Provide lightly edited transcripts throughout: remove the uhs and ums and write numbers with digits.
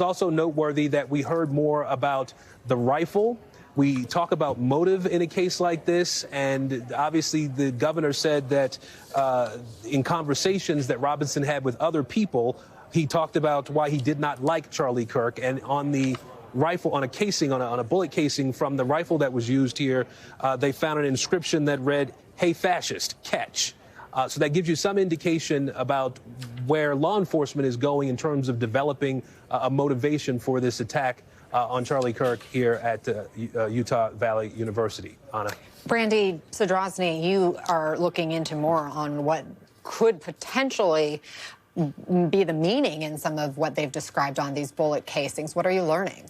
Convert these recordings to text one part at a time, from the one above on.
Also noteworthy that we heard more about the rifle. We talk about motive in a case like this, and obviously the governor said that in conversations that Robinson had with other people, he talked about why he did not like Charlie Kirk. And on the rifle, on a casing, on a bullet casing from the rifle that was used here, they found an inscription that read, "Hey, fascist, catch." So that gives you some indication about where law enforcement is going in terms of developing a motivation for this attack on Charlie Kirk here at Utah Valley University. Anna. Brandy Sadrozny, you are looking into more on what could potentially be the meaning in some of what they've described on these bullet casings. What are you learning?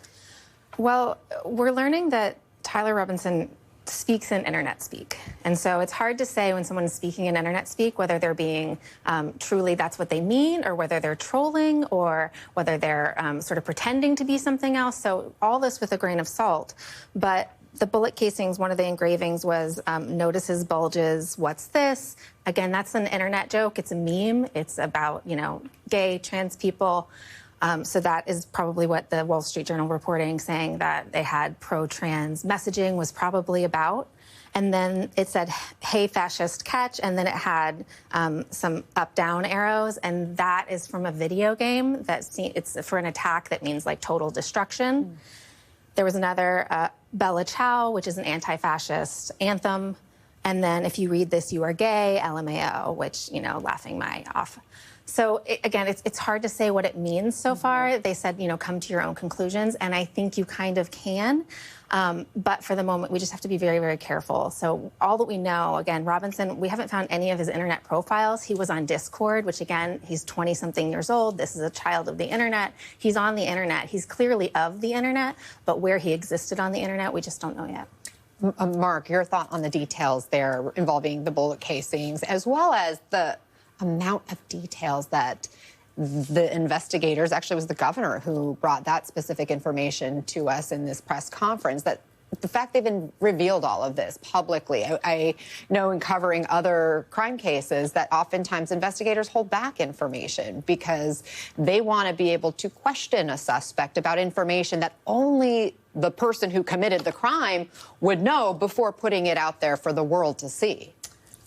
Well, we're learning that Tyler Robinson speaks in internet speak. And so it's hard to say when someone is speaking in internet speak whether they're being truly that's what they mean, or whether they're trolling, or whether they're sort of pretending to be something else. So all this with a grain of salt. But the bullet casings, one of the engravings was notices bulges, what's this? Again, that's an internet joke. It's a meme. It's about, you know, gay, trans people. So that is probably what the Wall Street Journal reporting, saying that they had pro-trans messaging was probably about. And then it said, "Hey, fascist, catch," and then it had some up-down arrows, and that is from a video game. It's for an attack that means like total destruction. There was another Bella Ciao, which is an anti-fascist anthem. And then if you read this, "You are gay," LMAO, which, you know, laughing my off. So, again, it's hard to say what it means so far. They said, you know, come to your own conclusions, and I think you kind of can. But for the moment, we just have to be very, very careful. So all that we know, again, Robinson, we haven't found any of his internet profiles. He was on Discord, which, again, he's 20-something years old. This is a child of the internet. He's on the internet. He's clearly of the internet, but where he existed on the internet, we just don't know yet. Mark, your thought on the details there involving the bullet casings, as well as the amount of details that the investigators, actually it was the governor who brought that specific information to us in this press conference, that the fact they've been revealed all of this publicly. I know in covering other crime cases that oftentimes investigators hold back information because they want to be able to question a suspect about information that only the person who committed the crime would know before putting it out there for the world to see.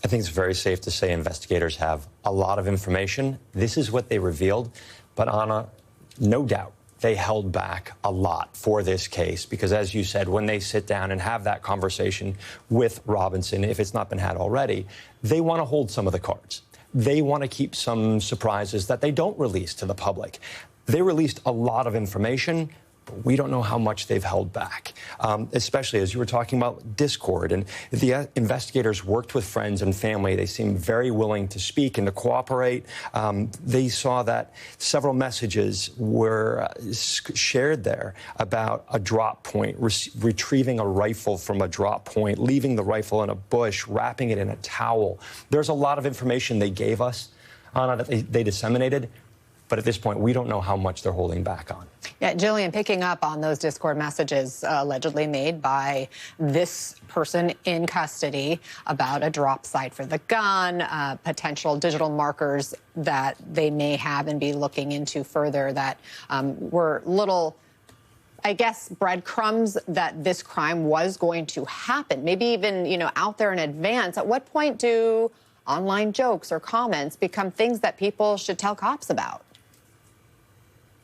I think it's very safe to say investigators have a lot of information. This is what they revealed. But Anna, no doubt, they held back a lot for this case because, as you said, when they sit down and have that conversation with Robinson, if it's not been had already, they want to hold some of the cards. They want to keep some surprises that they don't release to the public. They released a lot of information, but we don't know how much they've held back, especially as you were talking about Discord. And the investigators worked with friends and family. They seemed very willing to speak and to cooperate. They saw that several messages were shared there about a drop point, retrieving a rifle from a drop point, leaving the rifle in a bush, wrapping it in a towel. There's a lot of information they gave us, Anna, that they disseminated. But at this point, we don't know how much they're holding back on. Yeah, Jillian, picking up on those Discord messages allegedly made by this person in custody about a drop site for the gun, potential digital markers that they may have and be looking into further that were little, I guess, breadcrumbs that this crime was going to happen, maybe even, you know, out there in advance. At what point do online jokes or comments become things that people should tell cops about?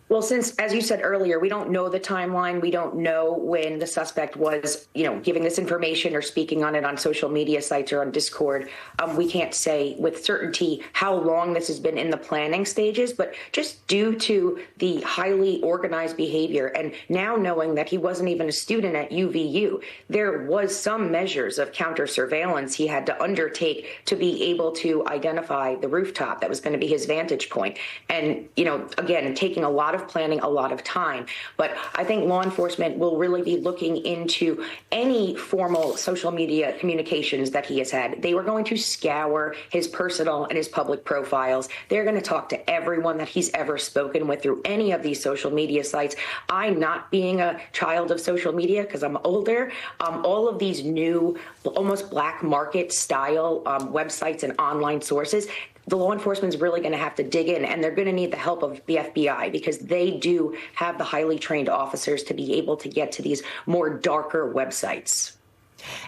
Well, since, as you said earlier, we don't know the timeline, we don't know when the suspect was, you know, giving this information or speaking on it on social media sites or on Discord, we can't say with certainty how long this has been in the planning stages, but just due to the highly organized behavior and now knowing that he wasn't even a student at UVU, there was some measures of counter surveillance he had to undertake to be able to identify the rooftop that was going to be his vantage point. And, you know, again, taking a lot of planning, a lot of time. But I think law enforcement will really be looking into any formal social media communications that he has had. They were going to scour his personal and his public profiles. They're going to talk to everyone that he's ever spoken with through any of these social media sites. I, not being a child of social media because I'm older, all of these new, almost black market style websites and online sources, the law enforcement is really going to have to dig in, and they're going to need the help of the FBI because they do have the highly trained officers to be able to get to these more darker websites.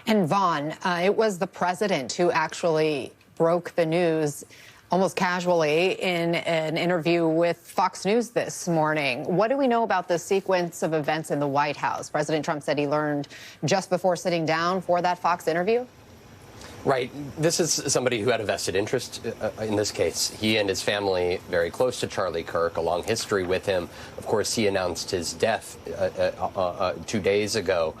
And Vaughn, it was the president who actually broke the news almost casually in an interview with Fox News this morning. What do we know about the sequence of events in the White House? President Trump said he learned just before sitting down for that Fox interview. Right. This is somebody who had a vested interest in this case. He and his family very close to Charlie Kirk, a long history with him. Of course, he announced his death 2 days ago.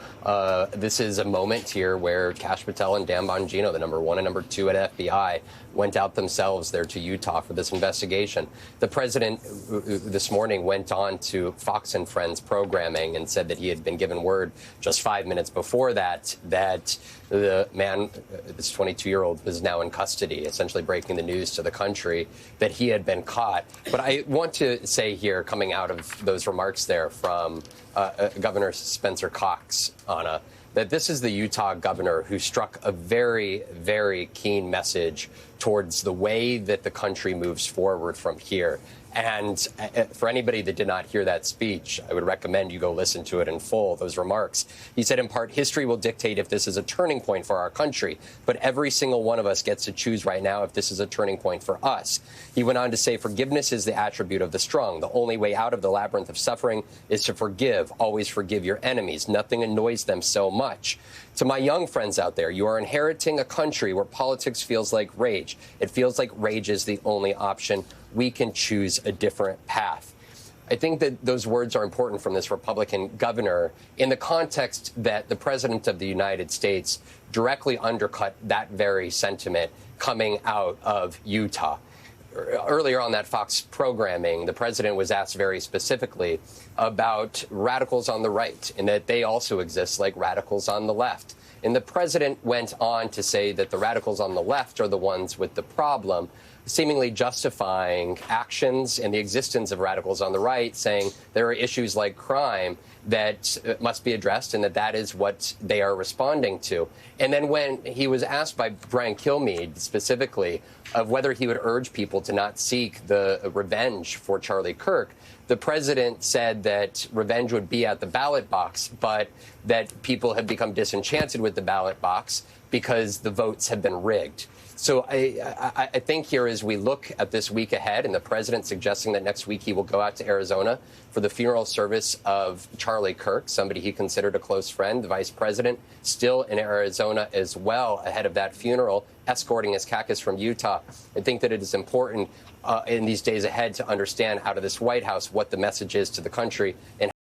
This is a moment here where Kash Patel and Dan Bongino, the number 1 and number 2 at FBI, went out themselves there to Utah for this investigation. The president this morning went on to Fox and Friends programming and said that he had been given word just 5 minutes before that the man, this 22-year-old, was now in custody, essentially breaking the news to the country that he had been caught. But I want to say here, coming out of those remarks there from Governor Spencer Cox, Anna, that this is the Utah governor who struck a very, very keen message towards the way that the country moves forward from here. And for anybody that did not hear that speech, I would recommend you go listen to it in full, those remarks. He said, in part, history will dictate if this is a turning point for our country, but every single one of us gets to choose right now if this is a turning point for us. He went on to say, forgiveness is the attribute of the strong. The only way out of the labyrinth of suffering is to forgive. Always forgive your enemies. Nothing annoys them so much. To my young friends out there, you are inheriting a country where politics feels like rage. It feels like rage is the only option. We can choose a different path. I think that those words are important from this Republican governor in the context that the president of the United States directly undercut that very sentiment coming out of Utah. Earlier on that Fox programming, the president was asked very specifically about radicals on the right and that they also exist like radicals on the left. And the president went on to say that the radicals on the left are the ones with the problem, seemingly justifying actions and the existence of radicals on the right, saying there are issues like crime that must be addressed and that is what they are responding to. And then when he was asked by Brian Kilmeade specifically of whether he would urge people to not seek the revenge for Charlie Kirk, the president said that revenge would be at the ballot box, but that people have become disenchanted with the ballot box because the votes have been rigged. So I think here as we look at this week ahead and the president suggesting that next week he will go out to Arizona for the funeral service of Charlie Kirk, somebody he considered a close friend, the vice president still in Arizona as well ahead of that funeral, escorting his caucus from Utah. I think that it is important in these days ahead to understand out of this White House what the message is to the country and